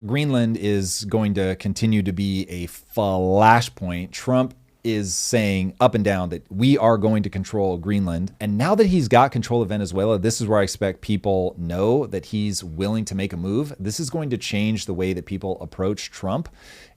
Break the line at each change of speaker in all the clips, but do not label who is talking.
Greenland is going to continue to be a flashpoint. Trump is saying up and down that we are going to control Greenland. And now that he's got control of Venezuela, this is where I expect people know that he's willing to make a move. This is going to change the way that people approach Trump.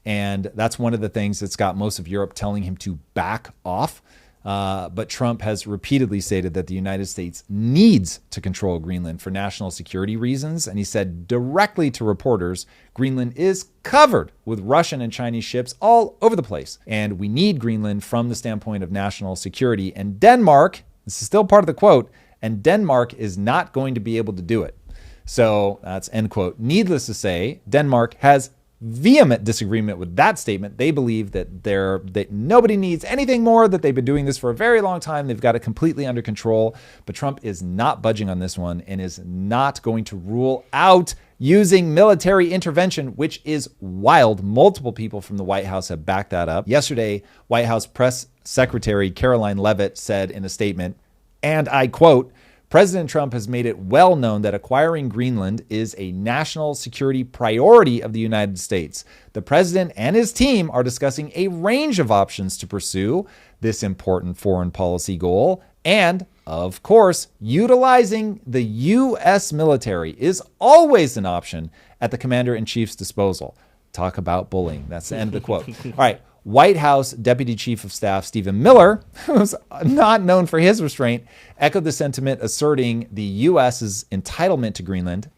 And that's one of the things that's got most of Europe telling him to back off. But Trump has repeatedly stated that the United States needs to control Greenland for national security reasons. And he said directly to reporters, Greenland is covered with Russian and Chinese ships all over the place. And we need Greenland from the standpoint of national security. And Denmark, this is still part of the quote, and Denmark is not going to be able to do it. So that's end quote. Needless to say, Denmark has vehement disagreement with that statement. They believe that nobody needs anything more, that they've been doing this for a very long time. They've got it completely under control. But Trump is not budging on this one and is not going to rule out using military intervention, which is wild. Multiple people from the White House have backed that up. Yesterday, White House Press Secretary Caroline Leavitt said in a statement, and I quote, President Trump has made it well known that acquiring Greenland is a national security priority of the United States. The president and his team are discussing a range of options to pursue this important foreign policy goal. And, of course, utilizing the U.S. military is always an option at the commander-in-chief's disposal. Talk about bullying. That's the end of the quote. All right. White House Deputy Chief of Staff Stephen Miller, who's not known for his restraint, echoed the sentiment asserting the U.S.'s entitlement to Greenland.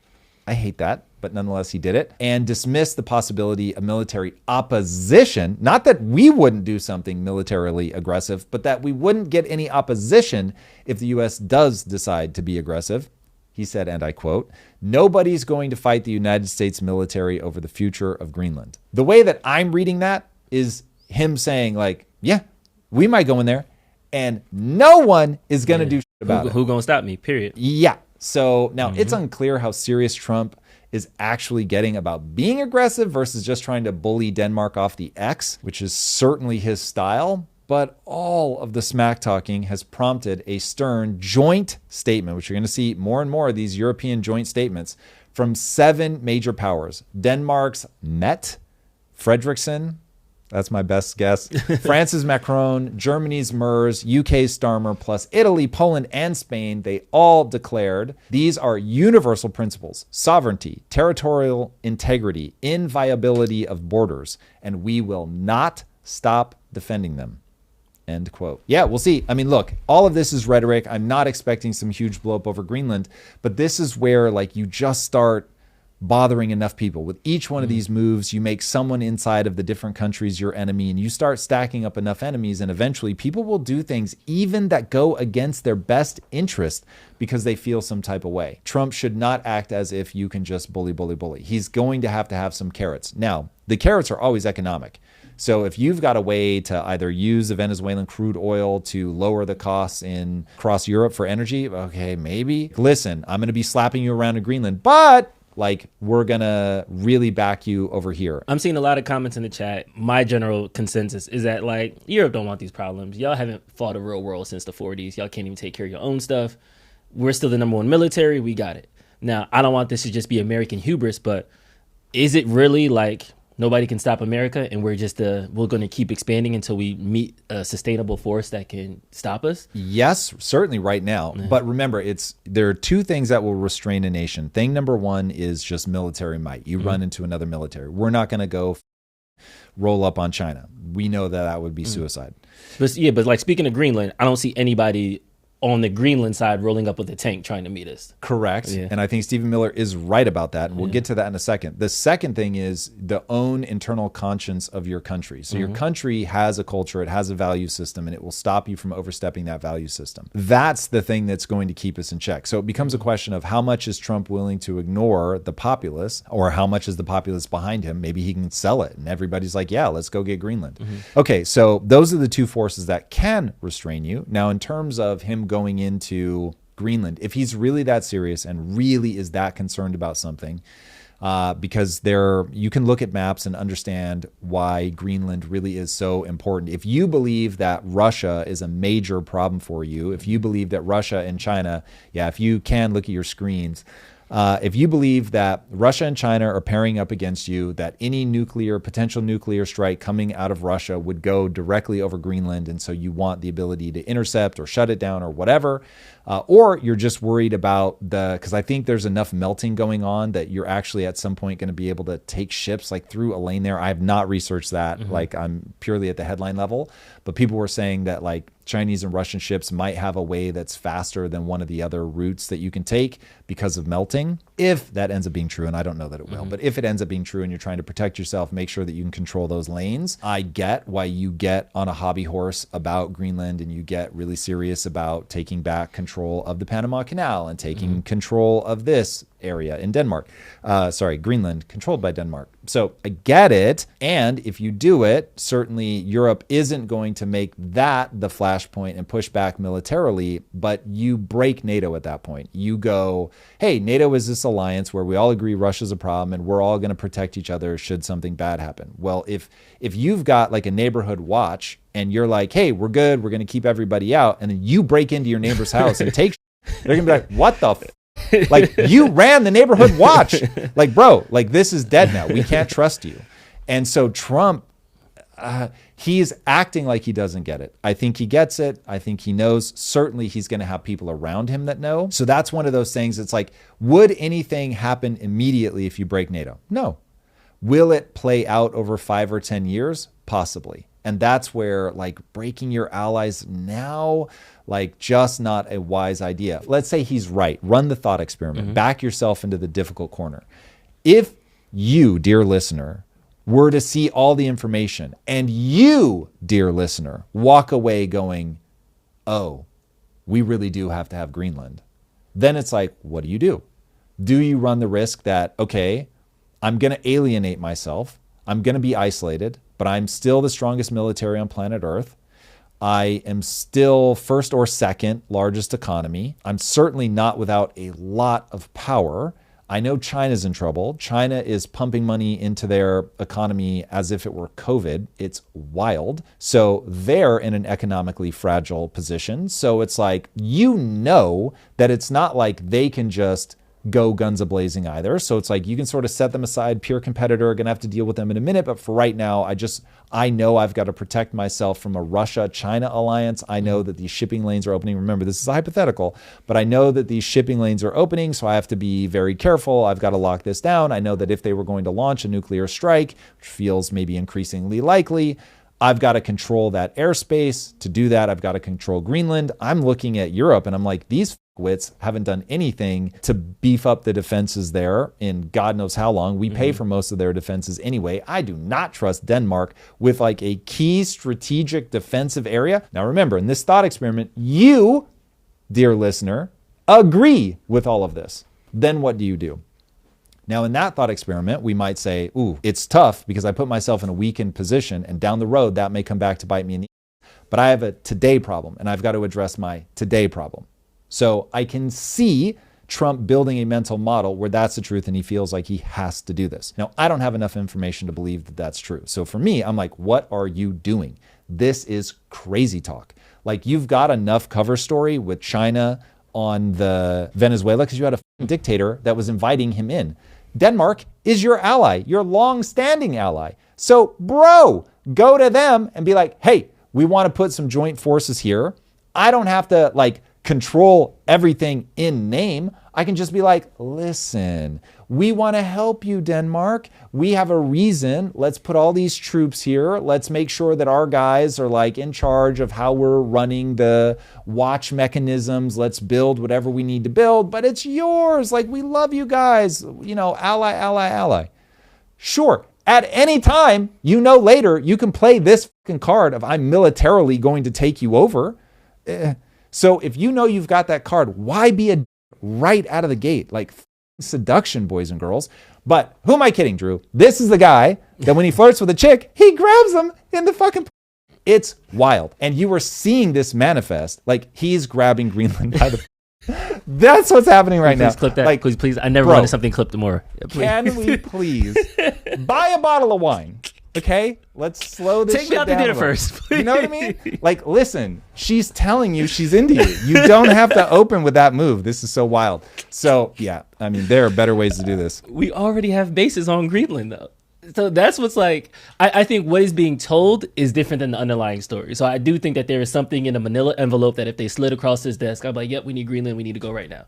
I hate that, but nonetheless he did it, and dismissed the possibility of military opposition. Not that we wouldn't do something militarily aggressive, but that we wouldn't get any opposition if the U.S. does decide to be aggressive. He said, and I quote, nobody's going to fight the United States military over the future of Greenland. The way that I'm reading that is him saying like, yeah, we might go in there and no one is going to do shit about it.
Who going to stop me, period.
Yeah. So now it's unclear how serious Trump is actually getting about being aggressive versus just trying to bully Denmark off the X, which is certainly his style. But all of the smack talking has prompted a stern joint statement, which you're going to see more and more of these European joint statements from 7 major powers. Denmark's Mette Frederiksen, that's my best guess. France's Macron, Germany's Merz, UK's Starmer, plus Italy, Poland, and Spain, they all declared these are universal principles: sovereignty, territorial integrity, inviolability of borders, and we will not stop defending them. End quote. Yeah, we'll see. I mean, look, all of this is rhetoric. I'm not expecting some huge blow up over Greenland, but this is where like you just start bothering enough people. With each one of these moves, you make someone inside of the different countries your enemy, and you start stacking up enough enemies, and eventually people will do things even that go against their best interest because they feel some type of way. Trump should not act as if you can just bully. He's going to have some carrots. Now, the carrots are always economic. So if you've got a way to either use the Venezuelan crude oil to lower the costs across Europe for energy, okay, maybe. Listen, I'm going to be slapping you around in Greenland, but like, we're going to really back you over here.
I'm seeing a lot of comments in the chat. My general consensus is that, like, Europe don't want these problems. Y'all haven't fought a real world since the 40s. Y'all can't even take care of your own stuff. We're still the #1 military. We got it. Now, I don't want this to just be American hubris, but is it really like nobody can stop America and we're going to keep expanding until we meet a sustainable force that can stop us?
Yes, certainly right now. Yeah. But remember, there are 2 things that will restrain a nation. Thing number 1 is just military might. You run into another military. We're not going to go roll up on China. We know that would be suicide.
But like speaking of Greenland, I don't see anybody on the Greenland side rolling up with a tank trying to meet us.
Correct. Yeah. And I think Stephen Miller is right about that. And we'll get to that in a second. The second thing is the own internal conscience of your country. So your country has a culture, it has a value system, and it will stop you from overstepping that value system. That's the thing that's going to keep us in check. So it becomes a question of how much is Trump willing to ignore the populace, or how much is the populace behind him? Maybe he can sell it. And everybody's like, yeah, let's go get Greenland. Okay, so those are the 2 forces that can restrain you. Now, in terms of him going into Greenland, if he's really that serious and really is that concerned about something, because you can look at maps and understand why Greenland really is so important. If you believe that Russia is a major problem for you, if you believe that Russia and China, if you can look at your screens, If you believe that Russia and China are pairing up against you, that any potential nuclear strike coming out of Russia would go directly over Greenland, and so you want the ability to intercept or shut it down or whatever, or you're just worried about because I think there's enough melting going on that you're actually at some point going to be able to take ships like through a lane there. I have not researched that. Like, I'm purely at the headline level, but people were saying that like Chinese and Russian ships might have a way that's faster than one of the other routes that you can take because of melting. If that ends up being true, and I don't know that it will, but if it ends up being true and you're trying to protect yourself, make sure that you can control those lanes. I get why you get on a hobby horse about Greenland and you get really serious about taking back control of the Panama Canal and taking control of this area in Denmark. Greenland, controlled by Denmark. So I get it. And if you do it, certainly Europe isn't going to make that the flashpoint and push back militarily, but you break NATO at that point. You go, hey, NATO is this alliance where we all agree Russia's a problem and we're all going to protect each other should something bad happen. Well, if you've got like a neighborhood watch and you're like, hey, we're good, we're going to keep everybody out, and then you break into your neighbor's house and take, they're going to be like, what the like, you ran the neighborhood watch. Like, bro, like, this is dead now. We can't trust you. And so Trump, he's acting like he doesn't get it. I think he gets it. I think he knows. Certainly he's going to have people around him that know. So that's one of those things. It's like, would anything happen immediately if you break NATO? No. Will it play out over 5 or 10 years? Possibly. And that's where like breaking your allies now, like just not a wise idea. Let's say he's right. Run the thought experiment. Back yourself into the difficult corner. If you, dear listener, were to see all the information and you, dear listener, walk away going, oh, we really do have to have Greenland, then it's like, what do you do? Do you run the risk that, okay, I'm going to alienate myself, I'm going to be isolated, but I'm still the strongest military on planet Earth. I am still first or second largest economy. I'm certainly not without a lot of power. I know China's in trouble. China is pumping money into their economy as if it were COVID. It's wild. So they're in an economically fragile position. So it's like, you know that it's not like they can just go guns a-blazing either. So it's like you can sort of set them aside, peer competitor, going to have to deal with them in a minute. But for right now, I know I've got to protect myself from a Russia-China alliance. I know that these shipping lanes are opening. Remember, this is hypothetical, but I know that these shipping lanes are opening, so I have to be very careful. I've got to lock this down. I know that if they were going to launch a nuclear strike, which feels maybe increasingly likely, I've got to control that airspace. To do that, I've got to control Greenland. I'm looking at Europe and I'm like, these wits haven't done anything to beef up the defenses there in God knows how long. We pay for most of their defenses anyway. I do not trust Denmark with like a key strategic defensive area. Now remember, in this thought experiment, you, dear listener, agree with all of this. Then what do you do? Now, in that thought experiment, we might say, ooh, it's tough because I put myself in a weakened position, and down the road, that may come back to bite me in the ass. But I have a today problem, and I've got to address my today problem. So I can see Trump building a mental model where that's the truth, and he feels like he has to do this. Now, I don't have enough information to believe that that's true. So for me, I'm like, what are you doing? This is crazy talk. Like, you've got enough cover story with China on the Venezuela because you had a dictator that was inviting him in. Denmark is your ally, your long-standing ally. So, bro, go to them and be like, hey, we want to put some joint forces here. I don't have to like control everything in name. I can just be like, listen, we want to help you, Denmark. We have a reason. Let's put all these troops here. Let's make sure that our guys are like in charge of how we're running the watch mechanisms. Let's build whatever we need to build, but it's yours. Like, we love you guys, you know, ally, ally, ally. Sure. At any time, you know, later you can play this fucking card of I'm militarily going to take you over. So if you know you've got that card, why be a right out of the gate? Like, seduction, boys and girls. But who am I kidding, Drew? This is the guy that when he flirts with a chick, he grabs them in the fucking... It's wild. And you were seeing this manifest. Like, he's grabbing Greenland by the... That's what's happening right now.
Please clip that.
Like,
please. I never wanted something clipped more.
Yeah, can we please buy a bottle of wine Okay, let's slow this
Take me
shit
out to
down
dinner
a little.
first, please.
You know what I mean? Like, listen, she's telling you she's into you. You don't have to open with that move. This is so wild. So, yeah, I mean, there are better ways to do this.
We already have bases on Greenland, though. So that's what's like, I think what is being told is different than the underlying story. So I do think that there is something in a manila envelope that if they slid across his desk, I'm like, yep, we need Greenland. We need to go right now.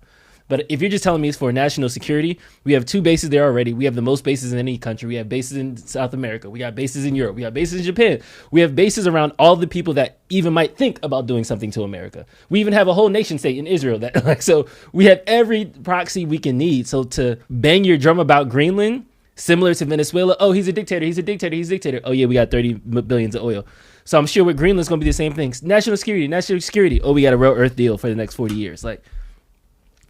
But if you're just telling me it's for national security, we have 2 bases there already. We have the most bases in any country. We have bases in South America. We got bases in Europe. We got bases in Japan. We have bases around all the people that even might think about doing something to America. We even have a whole nation state in Israel. That like, so we have every proxy we can need. So to bang your drum about Greenland, similar to Venezuela, oh, he's a dictator, he's a dictator, he's a dictator. Oh, yeah, we got 30 billions of oil. So I'm sure with Greenland's going to be the same thing. National security. Oh, we got a rare earth deal for the next 40 years. Like,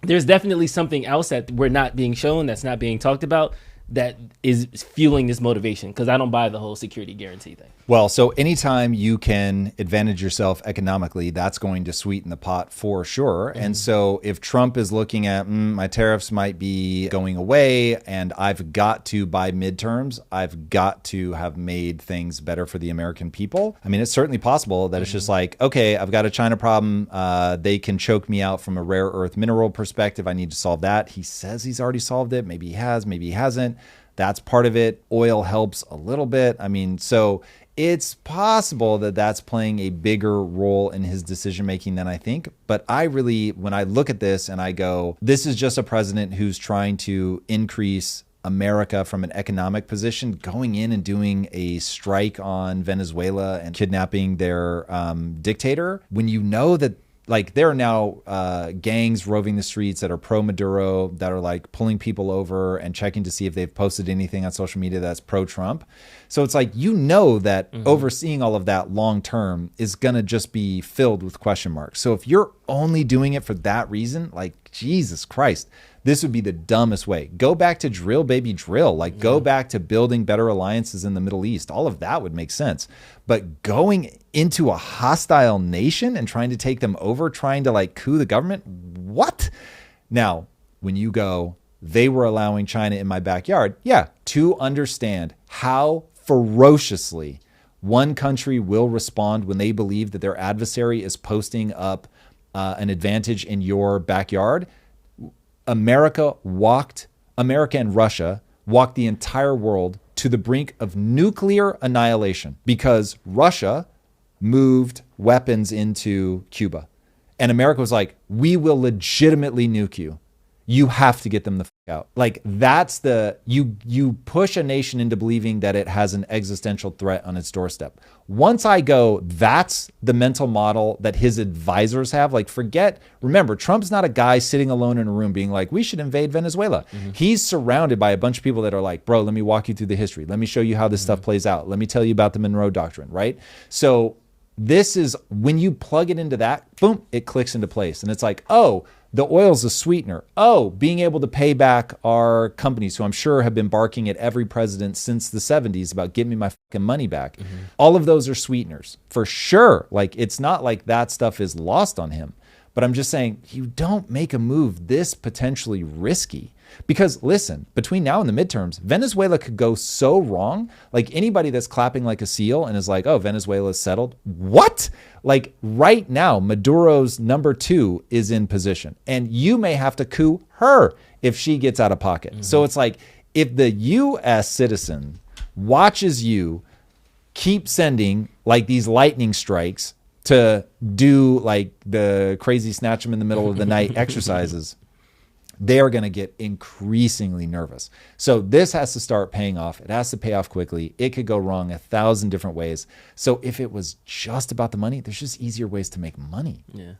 there's definitely something else that we're not being shown, that's not being talked about, that is fueling this motivation, because I don't buy the whole security guarantee thing.
Well, so anytime you can advantage yourself economically, that's going to sweeten the pot for sure. Mm-hmm. And so if Trump is looking at my tariffs might be going away and I've got to, by midterms, I've got to have made things better for the American people. I mean, it's certainly possible that it's just like, okay, I've got a China problem. They can choke me out from a rare earth mineral perspective. I need to solve that. He says he's already solved it. Maybe he has, maybe he hasn't. That's part of it. Oil helps a little bit. I mean, so it's possible that that's playing a bigger role in his decision-making than I think. But I really, when I look at this and I go, this is just a president who's trying to increase America from an economic position, going in and doing a strike on Venezuela and kidnapping their dictator, when you know that like there are now gangs roving the streets that are pro-Maduro, that are like pulling people over and checking to see if they've posted anything on social media that's pro-Trump. So it's like, you know that overseeing all of that long term is going to just be filled with question marks. So if you're only doing it for that reason, like Jesus Christ, this would be the dumbest way. Go back to drill, baby, drill. Like go back to building better alliances in the Middle East. All of that would make sense. But going into a hostile nation and trying to take them over, trying to like coup the government, what? Now, when you go, they were allowing China in my backyard. Yeah, to understand how ferociously one country will respond when they believe that their adversary is posting up an advantage in your backyard. America and Russia walked the entire world to the brink of nuclear annihilation because Russia moved weapons into Cuba. And America was like, we will legitimately nuke you. You have to get them the fuck out. Like that's you push a nation into believing that it has an existential threat on its doorstep. Once I go, that's the mental model that his advisors have. Like remember, Trump's not a guy sitting alone in a room being like, we should invade Venezuela. He's surrounded by a bunch of people that are like, bro, let me walk you through the history. Let me show you how this stuff plays out. Let me tell you about the Monroe Doctrine, right? So this is when you plug it into that, boom, it clicks into place. And it's like, oh, the oil's a sweetener. Oh, being able to pay back our companies who I'm sure have been barking at every president since the 70s about give me my fucking money back. All of those are sweeteners for sure. Like it's not like that stuff is lost on him. But I'm just saying you don't make a move this potentially risky. Because listen, between now and the midterms, Venezuela could go so wrong. Like anybody that's clapping like a seal and is like, oh, Venezuela's settled. What? Like right now, Maduro's number 2 is in position. And you may have to coup her if she gets out of pocket. So it's like if the U.S. citizen watches you keep sending like these lightning strikes to do like the crazy snatch them in the middle of the night exercises, they are going to get increasingly nervous. So this has to start paying off. It has to pay off quickly. It could go wrong 1,000 different ways. So if it was just about the money, there's just easier ways to make money.
Yeah.